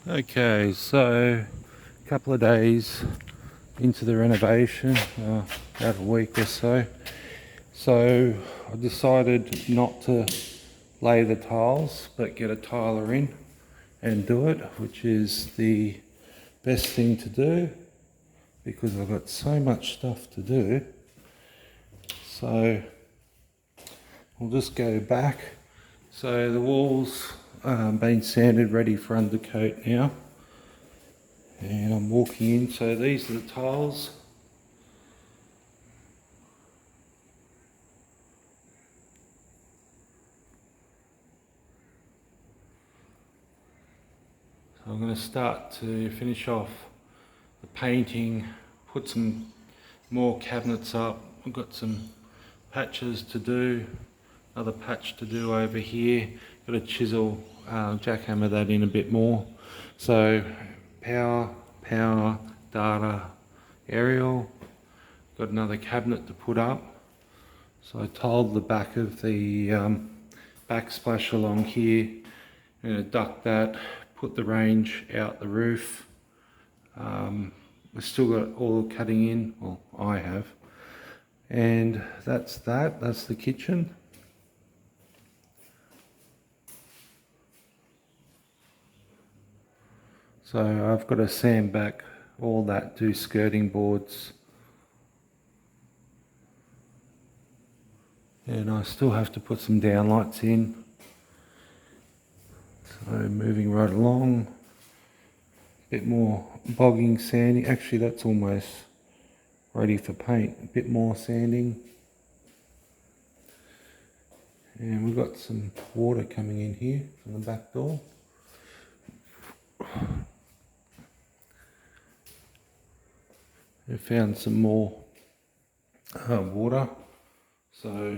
Okay, so a couple of days into the renovation, about a week or so. So I decided not to lay the tiles, but get a tiler in and do it, which is the best thing to do because I've got so much stuff to do. So I'll just go back. So the walls been sanded, ready for undercoat now. And I'm walking in, so these are the tiles. So I'm going to start to finish off the painting, put some more cabinets up. I've got some patches to do, another patch to do over here. Got to chisel, jackhammer that in a bit more. So power, data, aerial. Got another cabinet to put up. So I tiled the back of the backsplash along here. I'm going to duct that, put the range out the roof. We've still got all the cutting in, well I have. And that's the kitchen. So I've got to sand back all that, do skirting boards. And I still have to put some downlights in. So moving right along. Bit more bogging, sanding. Actually that's almost ready for paint. A bit more sanding. And we've got some water coming in here from the back door. I found some more water. So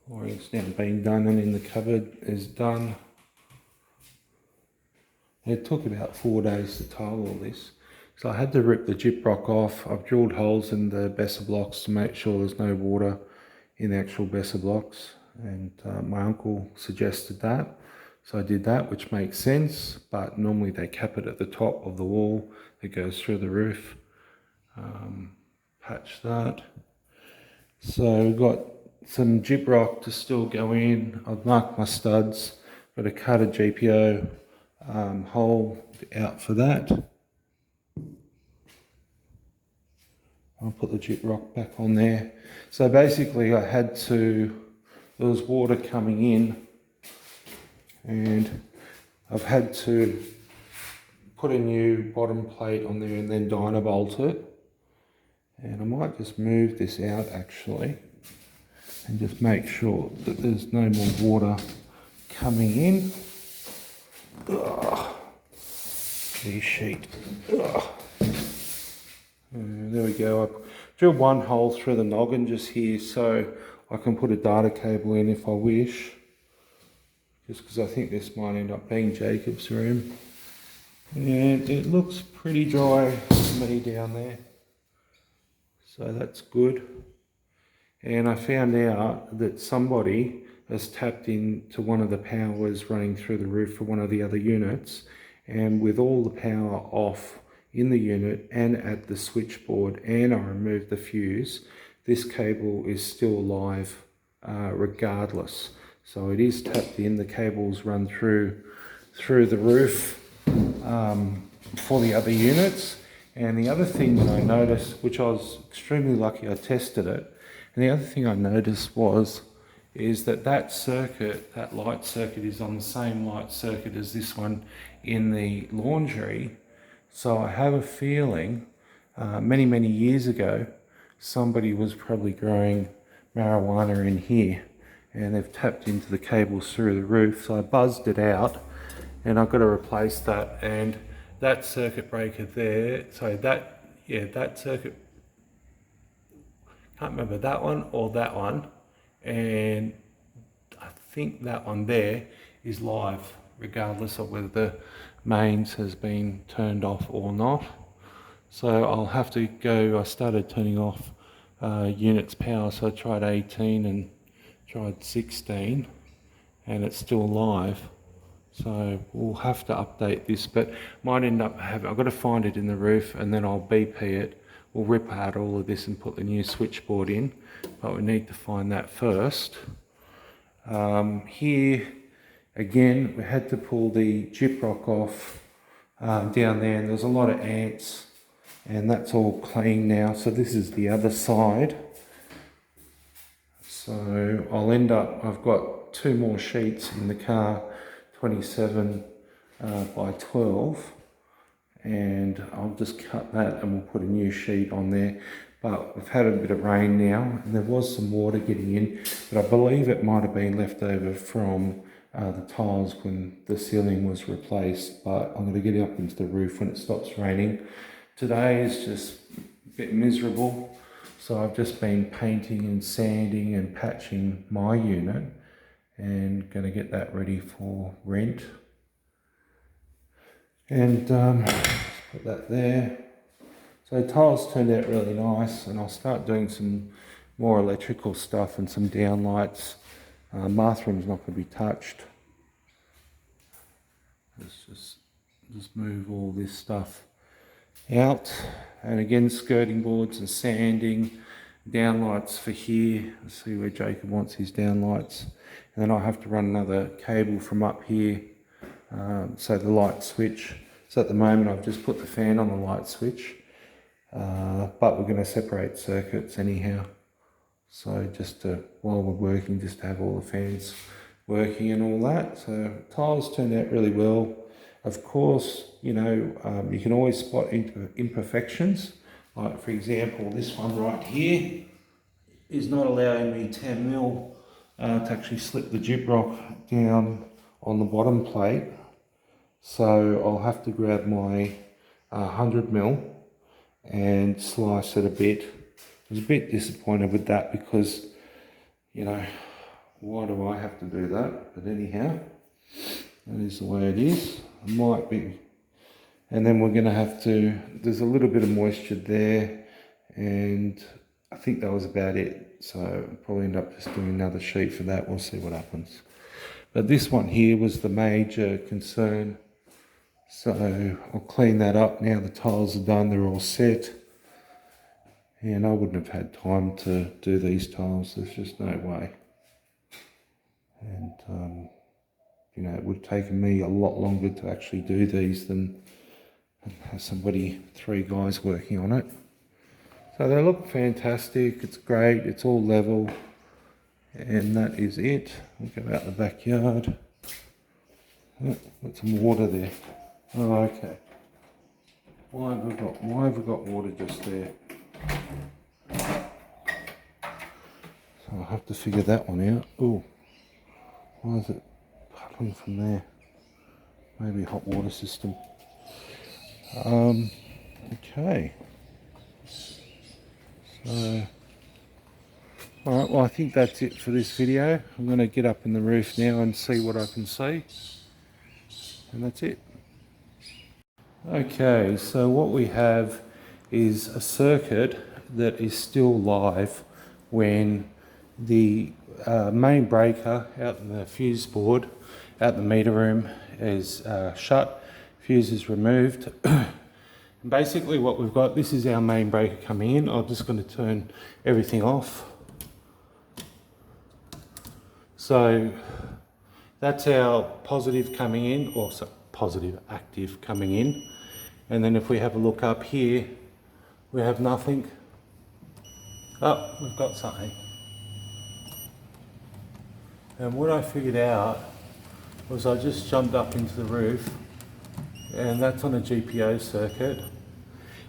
flooring's now been done and in the cupboard is done. It took about 4 days to tile all this. So I had to rip the gyprock off. I've drilled holes in the Besser blocks to make sure there's no water in the actual Besser blocks. And my uncle suggested that. So I did that, which makes sense, but normally they cap it at the top of the wall that goes through the roof. Patch that. So we've got some gyprock to still go in. I've marked my studs. Got to cut a GPO hole out for that. I'll put the gyprock back on there. So basically there was water coming in and I've had to put a new bottom plate on there and then dynabolt it. And I might just move this out actually and just make sure that there's no more water coming in. Sheet. There we go. I drilled one hole through the noggin just here so I can put a data cable in if I wish. Just because I think this might end up being Jacob's room. And it looks pretty dry to me down there. So that's good. And I found out that somebody has tapped into one of the powers running through the roof for one of the other units. And with all the power off in the unit and at the switchboard, and I removed the fuse, this cable is still live regardless. So it is tapped in, the cables run through the roof for the other units. And the other thing that I noticed, which I was extremely lucky I tested it, and the other thing I noticed is that circuit, that light circuit is on the same light circuit as this one in the laundry. So I have a feeling many years ago, somebody was probably growing marijuana in here and they've tapped into the cables through the roof. So I buzzed it out and I've got to replace that. And that circuit breaker there, so that circuit, can't remember that one or that one. And I think that one there is live, regardless of whether the mains has been turned off or not. So I'll have to go, I started turning off units power, so I tried 18 and tried 16 and it's still live. So we'll have to update this, but might end up having, I've got to find it in the roof and then I'll BP it. We'll rip out all of this and put the new switchboard in, but we need to find that first. Here, again, we had to pull the gyprock off down there, and there's a lot of ants, and that's all clean now. So this is the other side. So I'll end up, I've got 2 more sheets in the car, 27 by 12, and I'll just cut that and we'll put a new sheet on there. But we've had a bit of rain now, and there was some water getting in, but I believe it might have been left over from the tiles when the ceiling was replaced. But I'm going to get up into the roof when it stops raining. Today is just a bit miserable, so I've just been painting and sanding and patching my unit, and going to get that ready for rent. And put that there. So tiles turned out really nice, and I'll start doing some more electrical stuff and some downlights. Bathroom's not going to be touched. Let's just move all this stuff out. And again, skirting boards and sanding, downlights for here. Let's see where Jacob wants his downlights. And then I'll have to run another cable from up here, so the light switch. So at the moment I've just put the fan on the light switch. But we're going to separate circuits anyhow. So just to, while we're working, just to have all the fans working and all that. So tiles turned out really well. Of course, you know, you can always spot imperfections. Like for example, this one right here is not allowing me 10 mil to actually slip the gyprock down on the bottom plate. So I'll have to grab my 100 mil and slice it a bit. I was a bit disappointed with that because, you know, why do I have to do that? But anyhow, that is the way it is. It might be. And then we're going to have to, there's a little bit of moisture there, and I think that was about it. So I'll probably end up just doing another sheet for that. We'll see what happens. But this one here was the major concern. So I'll clean that up now. The tiles are done, they're all set. And I wouldn't have had time to do these tiles, there's just no way. And, you know, it would have taken me a lot longer to actually do these than have somebody, 3 guys working on it. So they look fantastic, it's great, it's all level. And that is it. We'll go out the backyard. Oh, got some water there. Oh, okay. Why have we got water just there? So I'll have to figure that one out. Oh, why is it puddling from there? Maybe a hot water system. Okay. So, alright, well I think that's it for this video. I'm going to get up in the roof now and see what I can see. And that's it. Okay, so what we have is a circuit that is still live when the main breaker out in the fuse board, out the meter room, is shut, fuse is removed. And basically what we've got, this is our main breaker coming in. I'm just going to turn everything off. So that's our positive coming in, or positive active coming in. And then if we have a look up here, we have nothing. Oh, we've got something. And what I figured out was I just jumped up into the roof, and that's on a GPO circuit.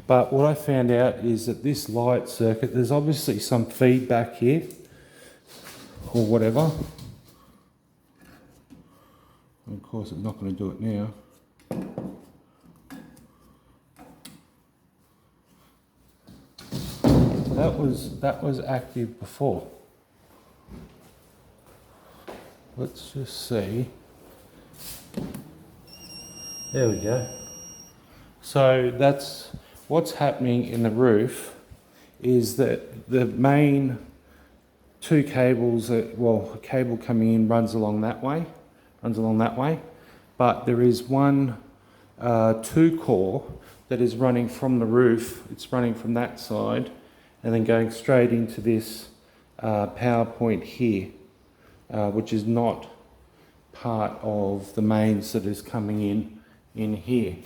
But what I found out is that this light circuit, there's obviously some feedback here, or whatever. And of course it's not going to do it now. That was active before. Let's just see. There we go. So that's what's happening in the roof, is that the main 2 cables, well, a cable coming in runs along that way, but there is one 2-core that is running from the roof. It's running from that side and then going straight into this power point here, which is not part of the mains that is coming in here.